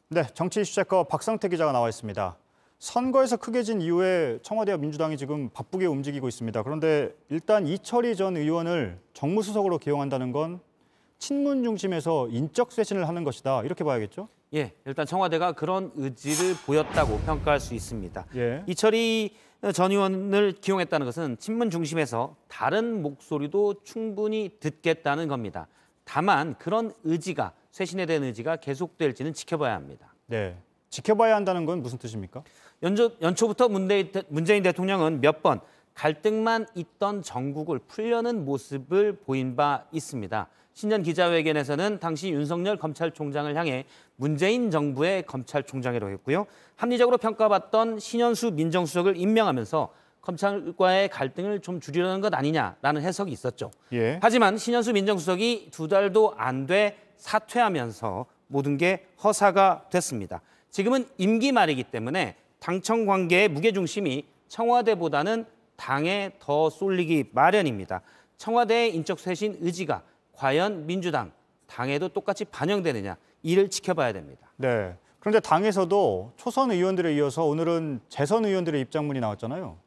네, 정치 이슈 체커 박상태 기자가 나와 있습니다. 선거에서 크게 진 이후에 청와대와 민주당이 지금 바쁘게 움직이고 있습니다. 그런데 일단 이철희 전 의원을 정무수석으로 기용한다는 건 친문 중심에서 인적 쇄신을 하는 것이다. 이렇게 봐야겠죠? 예, 일단 청와대가 그런 의지를 보였다고 평가할 수 있습니다. 예. 이철희 전 의원을 기용했다는 것은 친문 중심에서 다른 목소리도 충분히 듣겠다는 겁니다. 다만 그런 의지가, 쇄신에 대한 의지가 계속될지는 지켜봐야 합니다. 네, 지켜봐야 한다는 건 무슨 뜻입니까? 연초부터 문재인 대통령은 몇 번 갈등만 있던 정국을 풀려는 모습을 보인 바 있습니다. 신년 기자회견에서는 당시 윤석열 검찰총장을 향해 문재인 정부의 검찰총장이라고 했고요. 합리적으로 평가받던 신현수 민정수석을 임명하면서 검찰과의 갈등을 좀 줄이려는 것 아니냐라는 해석이 있었죠. 예. 하지만 신현수 민정수석이 2달도 안 돼 사퇴하면서 모든 게 허사가 됐습니다. 지금은 임기 말이기 때문에 당청 관계의 무게중심이 청와대보다는 당에 더 쏠리기 마련입니다. 청와대의 인적 쇄신 의지가 과연 민주당, 당에도 똑같이 반영되느냐, 이를 지켜봐야 됩니다. 네. 그런데 당에서도 초선 의원들에 이어서 오늘은 재선 의원들의 입장문이 나왔잖아요.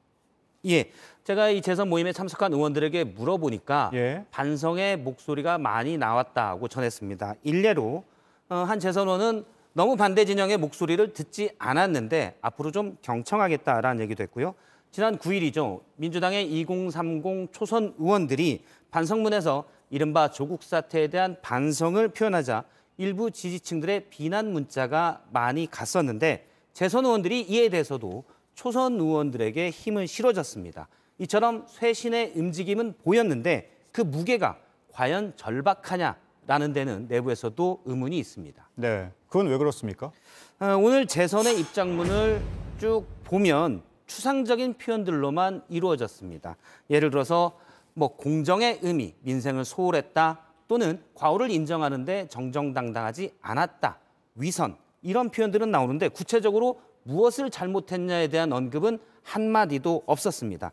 예, 제가 이 재선 모임에 참석한 의원들에게 물어보니까 예. 반성의 목소리가 많이 나왔다고 전했습니다. 일례로 한 재선 의원은 너무 반대 진영의 목소리를 듣지 않았는데 앞으로 좀 경청하겠다라는 얘기도 했고요. 지난 9일이죠. 민주당의 2030 초선 의원들이 반성문에서 이른바 조국 사태에 대한 반성을 표현하자 일부 지지층들의 비난 문자가 많이 갔었는데 재선 의원들이 이에 대해서도 초선 의원들에게 힘을 실어줬습니다. 이처럼 쇄신의 움직임은 보였는데 그 무게가 과연 절박하냐라는 데는 내부에서도 의문이 있습니다. 네, 그건 왜 그렇습니까? 오늘 재선의 입장문을 쭉 보면 추상적인 표현들로만 이루어졌습니다. 예를 들어서 공정의 의미, 민생을 소홀했다 또는 과오를 인정하는데 정정당당하지 않았다, 위선 이런 표현들은 나오는데 구체적으로 무엇을 잘못했냐에 대한 언급은 한마디도 없었습니다.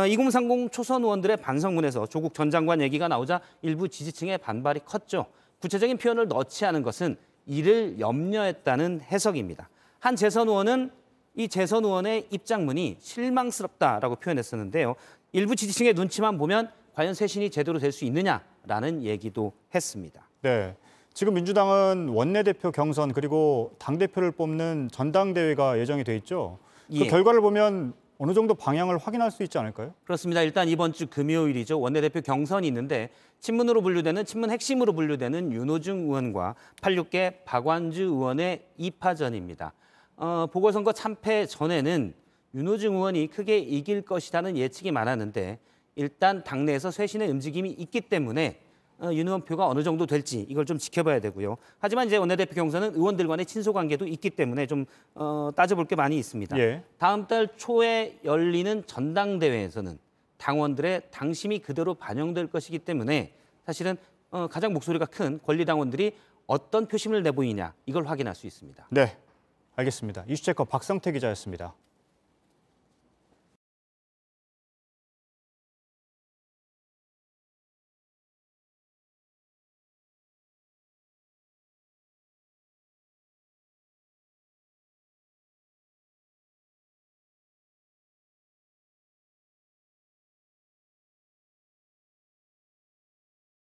2030 초선 의원들의 반성문에서 조국 전 장관 얘기가 나오자 일부 지지층의 반발이 컸죠. 구체적인 표현을 넣지 않은 것은 이를 염려했다는 해석입니다. 한 재선 의원은 이 재선 의원의 입장문이 실망스럽다라고 표현했었는데요. 일부 지지층의 눈치만 보면 과연 쇄신이 제대로 될 수 있느냐라는 얘기도 했습니다. 네, 지금 민주당은 원내대표 경선 그리고 당대표를 뽑는 전당대회가 예정이 돼 있죠. 그 예. 결과를 보면 어느 정도 방향을 확인할 수 있지 않을까요? 그렇습니다. 일단 이번 주 금요일이죠. 원내대표 경선이 있는데 친문 핵심으로 분류되는 윤호중 의원과 86개 박완주 의원의 2파전입니다. 보궐선거 참패 전에는 윤호중 의원이 크게 이길 것이라는 예측이 많았는데 일단 당내에서 쇄신의 움직임이 있기 때문에 윤 의원 표가 어느 정도 될지 이걸 좀 지켜봐야 되고요. 하지만 이제 원내대표 경선은 의원들 간의 친소 관계도 있기 때문에 좀 따져볼 게 많이 있습니다. 예. 다음 달 초에 열리는 전당대회에서는 당원들의 당심이 그대로 반영될 것이기 때문에 사실은 가장 목소리가 큰 권리당원들이 어떤 표심을 내보이냐 이걸 확인할 수 있습니다. 네, 알겠습니다. 이슈체커 박상태 기자였습니다.